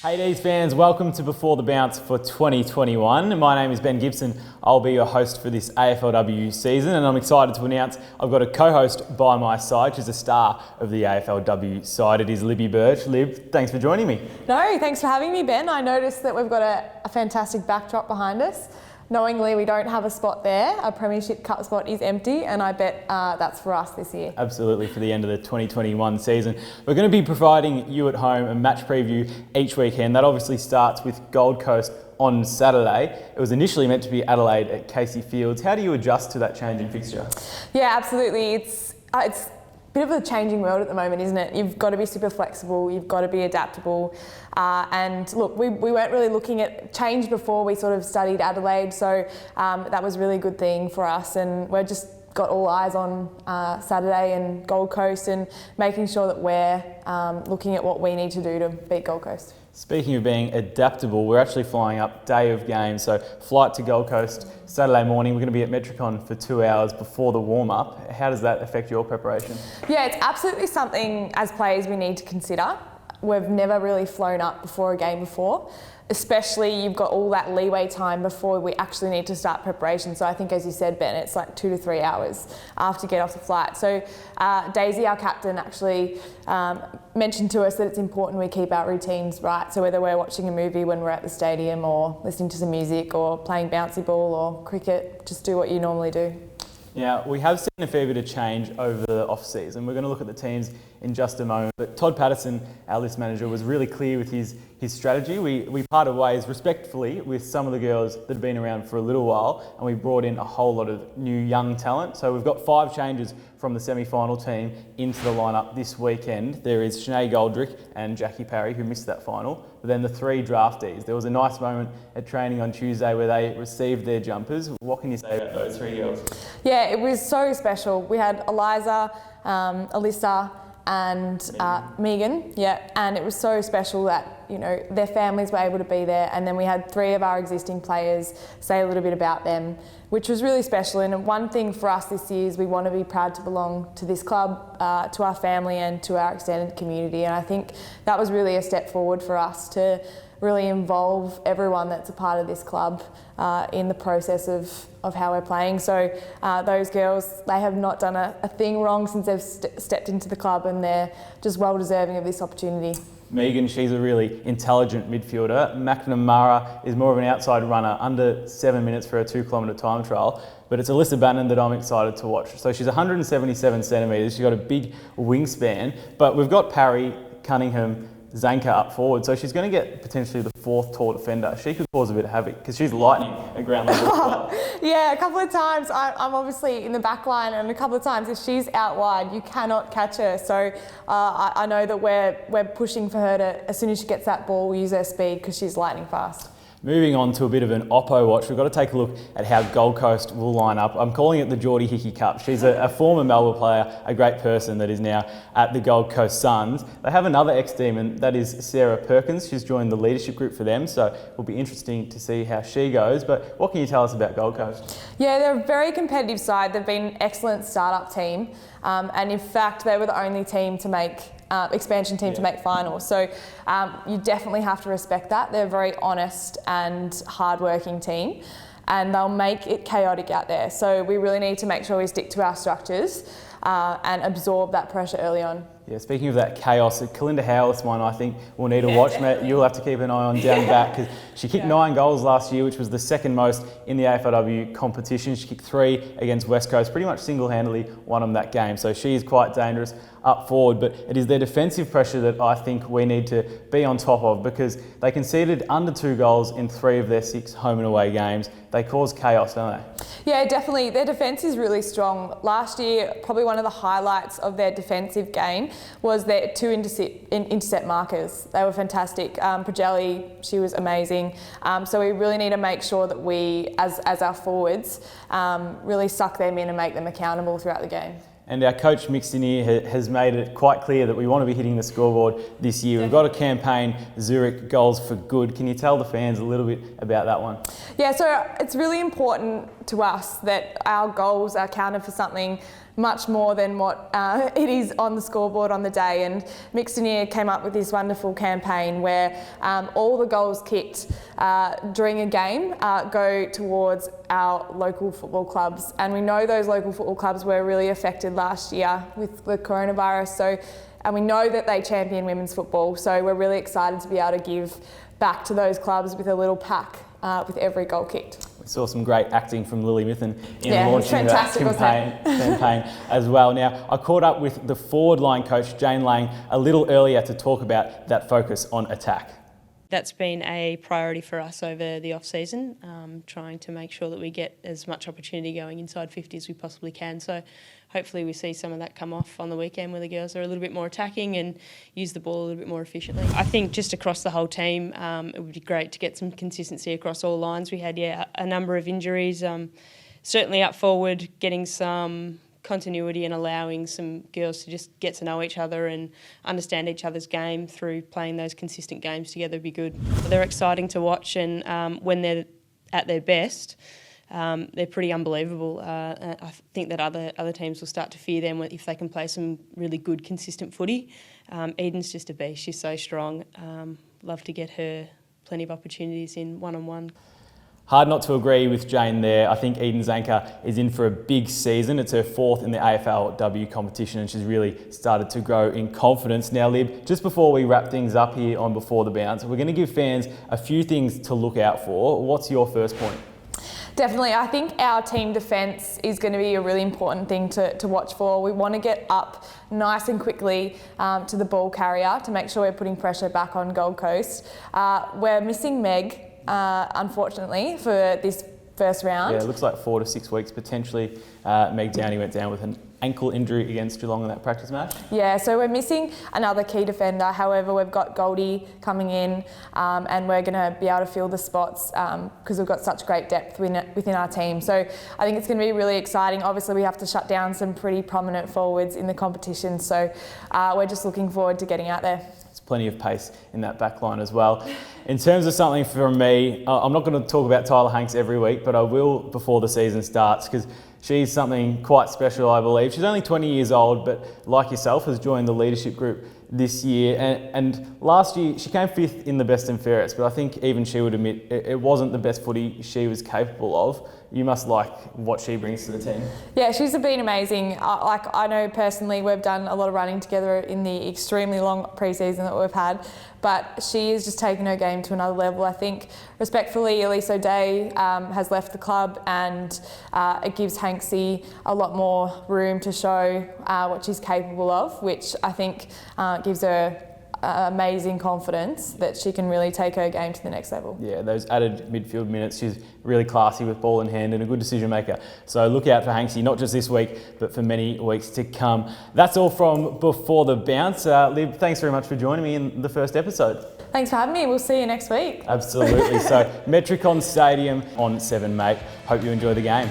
Hey D's fans, welcome to Before the Bounce for 2021. My name is Ben Gibson. I'll be your host for this AFLW season, and I'm excited to announce I've got a co-host by my side. She's a star of the AFLW side. It is Libby Birch. Lib, thanks for joining me. No, thanks for having me, Ben. I noticed that we've got a fantastic backdrop behind us. Knowingly, we don't have a spot there. Our Premiership Cup spot is empty, and I bet that's for us this year. Absolutely, for the end of the 2021 season. We're going to be providing you at home a match preview each weekend. That obviously starts with Gold Coast on Saturday. It was initially meant to be Adelaide at Casey Fields. How do you adjust to that change in fixture? Yeah, absolutely. It's a bit of a changing world at the moment, isn't it? You've got to be super flexible, you've got to be adaptable. And look, we weren't really looking at change before we sort of studied Adelaide, so that was a really good thing for us, and we're just got all eyes on Saturday and Gold Coast and making sure that we're looking at what we need to do to beat Gold Coast. Speaking of being adaptable, we're actually flying up day of game, so flight to Gold Coast Saturday morning. We're going to be at Metricon for 2 hours before the warm-up. How does that affect your preparation? Yeah, it's absolutely something as players we need to consider. We've never really flown up before a game before, especially you've got all that leeway time before we actually need to start preparation. So I think, as you said, Ben, it's like 2 to 3 hours after get off the flight. So Daisy, our captain, actually mentioned to us that it's important we keep our routines right. So whether we're watching a movie when we're at the stadium or listening to some music or playing bouncy ball or cricket, just do what you normally do. Now, we have seen a fair bit of change over the off-season. We're going to look at the teams in just a moment. But Todd Patterson, our list manager, was really clear with his strategy. We parted ways respectfully with some of the girls that have been around for a little while, and we brought in a whole lot of new young talent. So we've got 5 changes from the semi-final team into the lineup this weekend. There is Sinead Goldrick and Jackie Parry, who missed that final. But then the 3 draftees. There was a nice moment at training on Tuesday where they received their jumpers. What can you say about those 3 girls? Yeah, it was so special. We had Eliza, Alyssa, and Megan, and it was so special that, you know, their families were able to be there, and then we had 3 of our existing players say a little bit about them, which was really special. And one thing for us this year is we want to be proud to belong to this club, to our family and to our extended community, and I think that was really a step forward for us to really involve everyone that's a part of this club in the process of how we're playing. So those girls, they have not done a thing wrong since they've stepped into the club, and they're just well deserving of this opportunity. Megan, she's a really intelligent midfielder. McNamara is more of an outside runner, under 7 minutes for a 2-kilometre time trial. But it's Alyssa Bannon that I'm excited to watch. So she's 177 centimetres. She's got a big wingspan. But we've got Parry, Cunningham, Zanka up forward, so she's going to get potentially the 4th tall defender. She could cause a bit of havoc because she's lightning at ground level. Yeah, a couple of times I'm obviously in the back line, and a couple of times if she's out wide, you cannot catch her. So I know that we're pushing for her to, as soon as she gets that ball, use her speed because she's lightning fast. Moving on to a bit of an Oppo watch, we've got to take a look at how Gold Coast will line up. I'm calling it the Geordie Hickey Cup. She's a former Melbourne player, a great person that is now at the Gold Coast Suns. They have another ex-Demon, that is Sarah Perkins. She's joined the leadership group for them, so it'll be interesting to see how she goes. But what can you tell us about Gold Coast? Yeah, they're a very competitive side. They've been an excellent start-up team, and in fact, they were the only team to make expansion team to make finals. So you definitely have to respect that. They're a very honest and hard-working team, and they'll make it chaotic out there. So we really need to make sure we stick to our structures and absorb that pressure early on. Yeah, speaking of that chaos, Kalinda Howlis one I think will need a watch, mate. You'll have to keep an eye on down back because she kicked 9 goals last year, which was the second most in the AFLW competition. She kicked 3 against West Coast, pretty much single-handedly won them that game. So she is quite dangerous up forward, but it is their defensive pressure that I think we need to be on top of because they conceded under 2 goals in 3 of their 6 home and away games. They cause chaos, don't they? Yeah, definitely. Their defence is really strong. Last year, probably one of the highlights of their defensive game was their 2 intercept markers. They were fantastic. Pagelli, she was amazing. So we really need to make sure that we, as our forwards, really suck them in and make them accountable throughout the game. And our coach Mick Stineer has made it quite clear that we want to be hitting the scoreboard this year. We've got a campaign, Zurich Goals for Good. Can you tell the fans a little bit about that one? Yeah, so it's really important to us that our goals are counted for something much more than what it is on the scoreboard on the day. And Mixtoneer came up with this wonderful campaign where all the goals kicked during a game go towards our local football clubs. And we know those local football clubs were really affected last year with the coronavirus. And we know that they champion women's football. So we're really excited to be able to give back to those clubs with a little pack with every goal kicked. We saw some great acting from Lily Mithen in launching fantastic, that campaign as well. Now, I caught up with the forward line coach, Jane Lang, a little earlier to talk about that focus on attack. That's been a priority for us over the off-season, trying to make sure that we get as much opportunity going inside 50 as we possibly can. So hopefully we see some of that come off on the weekend where the girls are a little bit more attacking and use the ball a little bit more efficiently. I think just across the whole team, it would be great to get some consistency across all lines. We had a number of injuries, certainly up forward, getting some continuity and allowing some girls to just get to know each other and understand each other's game through playing those consistent games together would be good. They're exciting to watch, and when they're at their best, they're pretty unbelievable. I think that other teams will start to fear them if they can play some really good, consistent footy. Eden's just a beast. She's so strong. Love to get her plenty of opportunities in one-on-one. Hard not to agree with Jane there. I think Eden Zanker is in for a big season. It's her fourth in the AFLW competition and she's really started to grow in confidence. Now, Lib, just before we wrap things up here on Before the Bounce, we're going to give fans a few things to look out for. What's your first point? Definitely. I think our team defence is going to be a really important thing to watch for. We want to get up nice and quickly to the ball carrier to make sure we're putting pressure back on Gold Coast. We're missing Meg, unfortunately, for this first round. Yeah, it looks like 4 to 6 weeks potentially. Meg Downey went down with an ankle injury against Geelong in that practice match. Yeah, so we're missing another key defender. However, we've got Goldie coming in and we're going to be able to fill the spots because we've got such great depth within our team. So I think it's going to be really exciting. Obviously, we have to shut down some pretty prominent forwards in the competition. So we're just looking forward to getting out there. Plenty of pace in that back line as well. In terms of something for me, I'm not going to talk about Tyler Hanks every week, but I will before the season starts because she's something quite special, I believe. She's only 20 years old, but like yourself, has joined the leadership group this year. And last year, she came 5th in the best and fairest, but I think even she would admit it wasn't the best footy she was capable of. You must like what she brings to the team. Yeah, she's been amazing. I know personally we've done a lot of running together in the extremely long pre-season that we've had, but she has just taken her game to another level. I think, respectfully, Elise O'Day has left the club and it gives Hanksy a lot more room to show what she's capable of, which I think gives her amazing confidence that she can really take her game to the next level. Yeah, those added midfield minutes, she's really classy with ball in hand and a good decision maker. So look out for Hanksy, not just this week, but for many weeks to come. That's all from Before the Bounce. Lib, thanks very much for joining me in the first episode. Thanks for having me. We'll see you next week. Absolutely. So Metricon Stadium on 7, mate. Hope you enjoy the game.